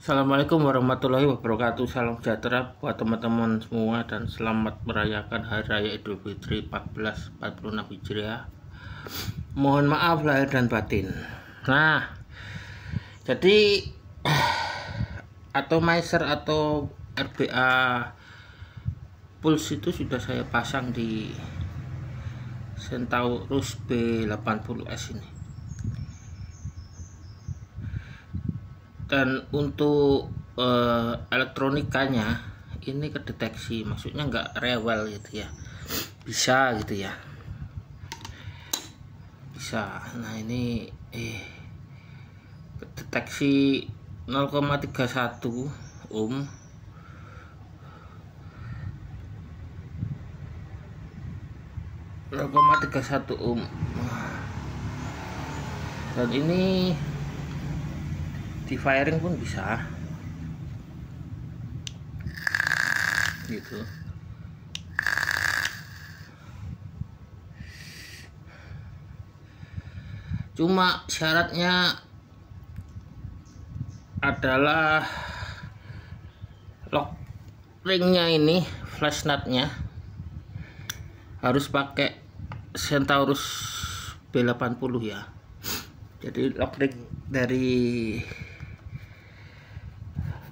Assalamualaikum warahmatullahi wabarakatuh. Salam sejahtera buat teman-teman semua dan selamat merayakan Hari Raya Idul Fitri 1446 Hijriah. Mohon maaf lahir dan batin. Nah, jadi atomizer atau RBA Pulse itu sudah saya pasang di Centaurus B80S ini. Dan untuk elektronikanya ini kedeteksi, maksudnya nggak rewel gitu ya, bisa gitu ya, bisa. Nah ini kedeteksi 0,31 ohm, dan ini di firing pun bisa gitu. Cuma syaratnya adalah lock ringnya ini, flash nutnya harus pakai Centaurus B80 ya. Jadi lock ring dari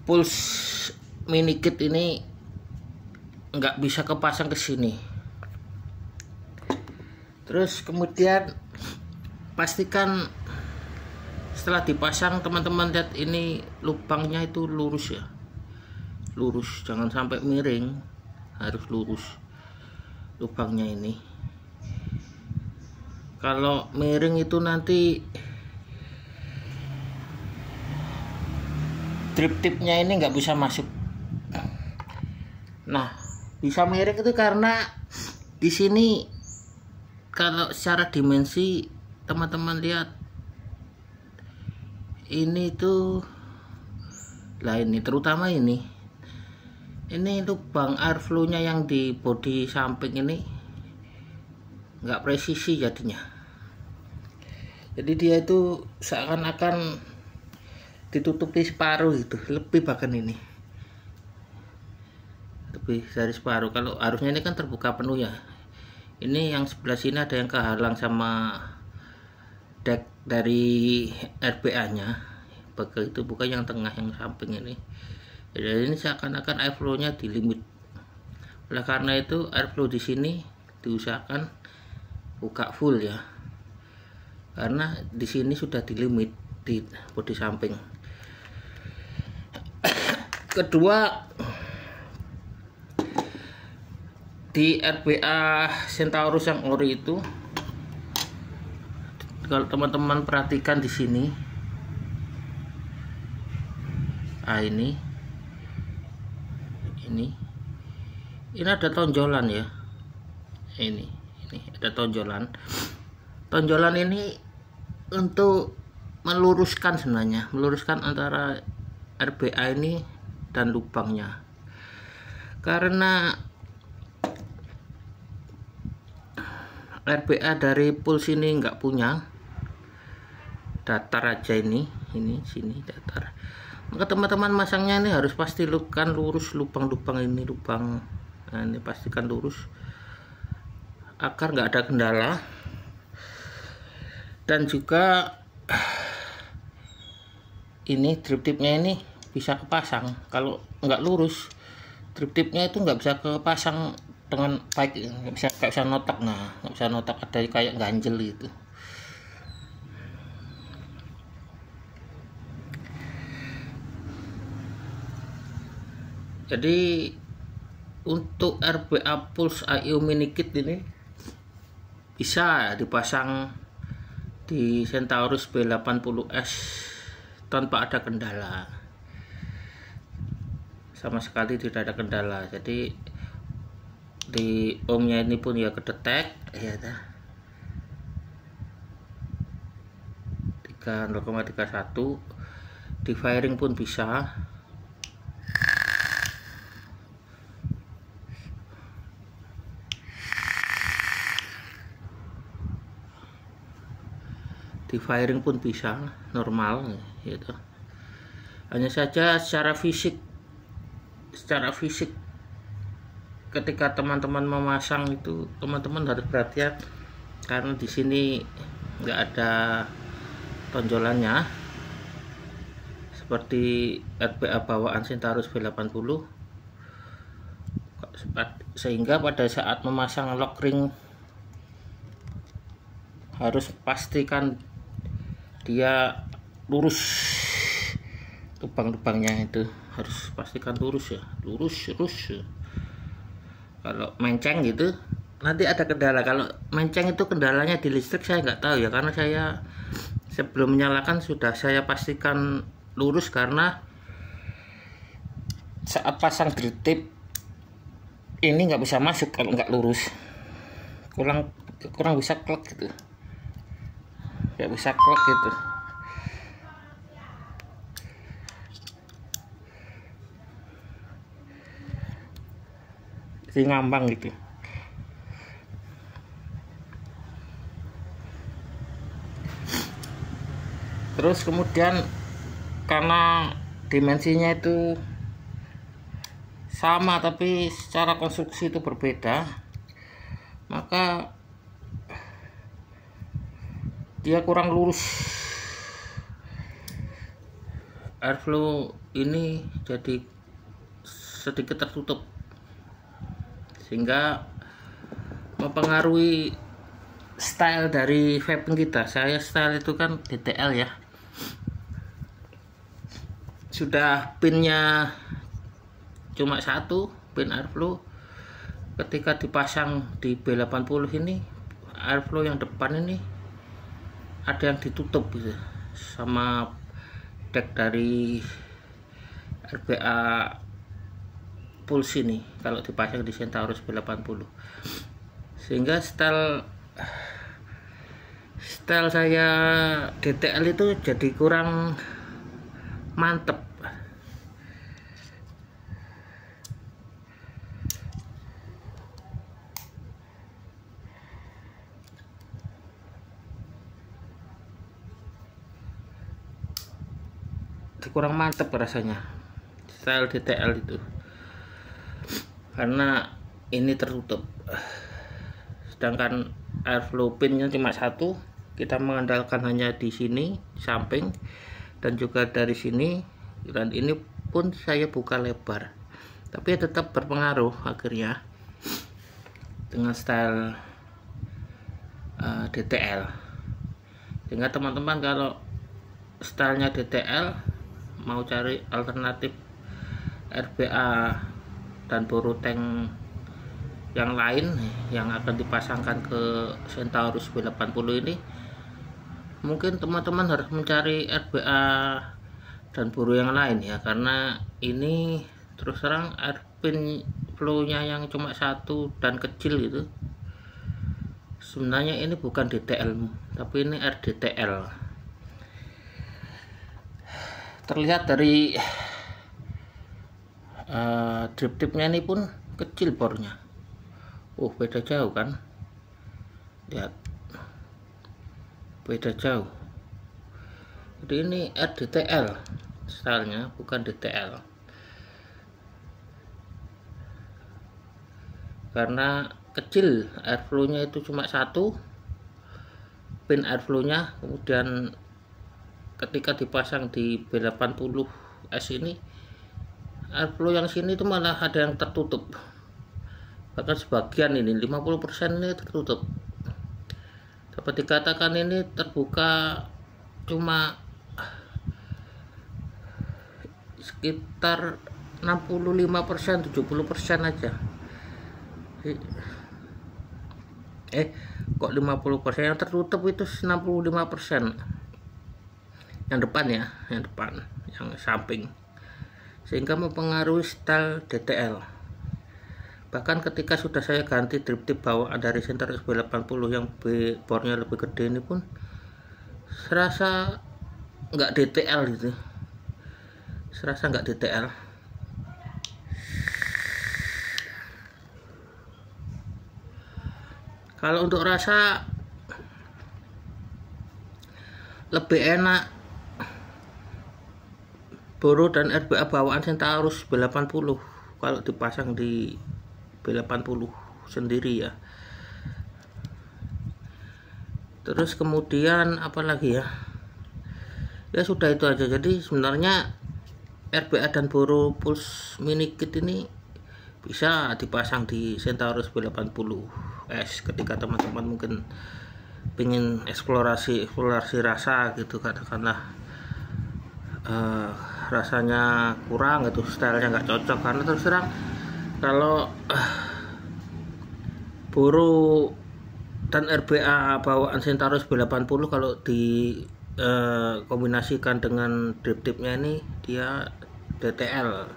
Pulse mini kit ini nggak bisa kepasang ke sini. Terus kemudian pastikan setelah dipasang teman-teman lihat ini lubangnya itu lurus ya, lurus, jangan sampai miring, harus lurus lubangnya ini. Kalau miring itu nanti drip tipnya ini nggak bisa masuk. Nah, bisa miring itu karena di sini kalau secara dimensi teman-teman lihat ini tuh, lah ini terutama ini lubang airflow-nya yang di bodi samping ini nggak presisi jadinya. Jadi dia itu seakan-akan ditutupi separuh itu, lebih bahkan ini lebih dari separuh. Kalau harusnya ini kan terbuka penuh ya. Ini yang sebelah sini ada yang kehalang sama deck dari RBA nya, begitu, bukan yang tengah, yang samping ini. Jadi ini seakan-akan airflow nya di limit. Oleh karena itu airflow di sini diusahakan buka full ya, karena di sini sudah di limit di bodi samping. Kedua, di RBA Centaurus yang ori itu, kalau teman-teman perhatikan di sini, ini ada tonjolan ya. Ini ada tonjolan. Tonjolan ini untuk meluruskan, sebenarnya meluruskan antara RBA ini dan lubangnya, karena RBA dari Pulse ini nggak punya, datar aja ini sini datar. Maka teman-teman masangnya ini harus pastikan lurus lubang-lubang ini, nah ini pastikan lurus agar nggak ada kendala. Dan juga ini drip tipnya ini bisa kepasang. Kalau nggak lurus, drip tipnya itu nggak bisa kepasang dengan baik, nggak bisa notak. Nah, nggak bisa notak, ada kayak ganjel gitu. Jadi untuk RBA Pulse IO mini kit ini bisa dipasang di Centaurus B80S tanpa ada kendala, sama sekali tidak ada kendala. Jadi di ohmnya ini pun ya kedetek ya, 0,31. Di firing pun bisa. Di firing pun bisa normal gitu. Hanya saja secara fisik ketika teman-teman memasang itu teman-teman harus perhatian, karena di sini nggak ada tonjolannya seperti RBA bawaan Centaurus B80, sehingga pada saat memasang lock ring harus pastikan dia lurus, lubang-lubangnya itu harus pastikan lurus ya, lurus. Kalau menceng gitu nanti ada kendala. Kalau menceng itu kendalanya di listrik saya nggak tahu ya, karena saya sebelum menyalakan sudah saya pastikan lurus, karena saat pasang drip tip ini nggak bisa masuk kalau nggak lurus, kurang bisa klek gitu, nggak bisa klek gitu. Jadi ngambang gitu. Terus kemudian karena dimensinya itu sama tapi secara konstruksi itu berbeda, maka dia kurang lurus. Airflow ini jadi sedikit tertutup, sehingga mempengaruhi style dari vaping kita. Saya style itu kan DTL ya, sudah pinnya cuma satu, pin airflow. Ketika dipasang di B80 ini, airflow yang depan ini ada yang ditutup gitu sama deck dari RBA Pulse ini kalau dipasang di Centaurus B80, sehingga style saya DTL itu jadi kurang mantep. Kurang mantep rasanya style DTL itu, karena ini tertutup, sedangkan airflow pinnya cuma satu. Kita mengandalkan hanya di sini samping dan juga dari sini, dan ini pun saya buka lebar, tapi tetap berpengaruh akhirnya dengan style DTL. Sehingga teman-teman kalau stylenya DTL mau cari alternatif RBA dan Borotank yang lain yang akan dipasangkan ke Centaurus B80 ini, mungkin teman-teman harus mencari RBA dan Boro yang lain ya, karena ini terus terang air pin flow-nya yang cuma satu dan kecil gitu. Sebenarnya ini bukan DTL tapi ini RDTL. Terlihat dari drip tipnya ini pun kecil bornya. Beda jauh kan, lihat, beda jauh. Jadi ini RDTL stylenya, bukan DTL, karena kecil airflow-nya itu cuma satu pin airflow-nya. Kemudian ketika dipasang di B80S ini, airflow yang sini itu malah ada yang tertutup, bahkan sebagian ini 50% ini tertutup. Dapat dikatakan ini terbuka cuma sekitar 65%, 70% aja. Kok 50%? Yang tertutup itu 65%. Yang depan ya, yang depan, yang samping, sehingga mempengaruhi style DTL. Bahkan ketika sudah saya ganti drip tip bawaan dari Centaurus B80 yang bornya lebih gede ini pun serasa nggak DTL gitu, serasa nggak DTL. Kalau untuk rasa lebih enak Boro dan RBA bawaan Centaurus B80 kalau dipasang di B80 sendiri ya. Terus kemudian apa lagi ya, ya sudah itu aja. Jadi sebenarnya RBA dan Boro Pulse Mini Kit ini bisa dipasang di Centaurus B80S ketika teman-teman mungkin pengen eksplorasi rasa gitu, katakanlah rasanya kurang gitu, stylenya nggak cocok. Karena terus terang kalau Boro dan RBA bawaan Centaurus B80 kalau di kombinasikan dengan drip tipnya ini dia DTL,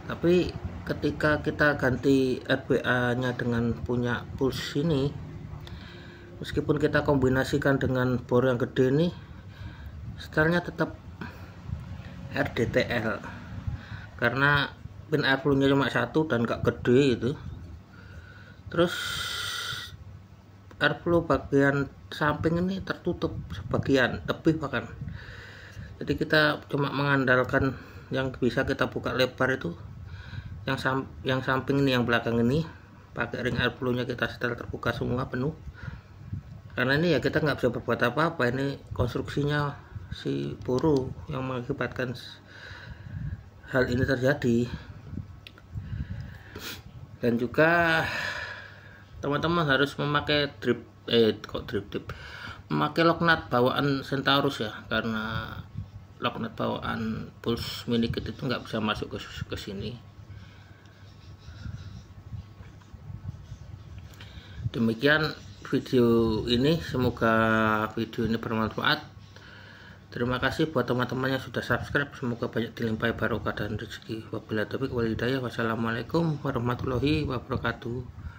tapi ketika kita ganti RBA nya dengan punya Pulse ini, meskipun kita kombinasikan dengan bor yang gede nih, stylenya tetap RDTL karena pin airflow nya cuma satu dan gak gede itu. Terus airflow bagian samping ini tertutup sebagian, lebih bahkan. Jadi kita cuma mengandalkan yang bisa kita buka lebar itu yang samping ini, yang belakang ini pakai ring airflow nya kita setel terbuka semua penuh. Karena ini ya kita nggak bisa berbuat apa-apa, ini konstruksinya si Boro yang mengakibatkan hal ini terjadi. Dan juga teman-teman harus memakai memakai lock nut bawaan Centaurus ya, karena lock nut bawaan Pulse Mini Kit itu nggak bisa masuk ke sini. Demikian video ini, semoga video ini bermanfaat. Terima kasih buat teman-teman yang sudah subscribe, semoga banyak dilimpahi barokah dan rezeki. Wabillahi taufiq wal hidayah. Wassalamualaikum warahmatullahi wabarakatuh.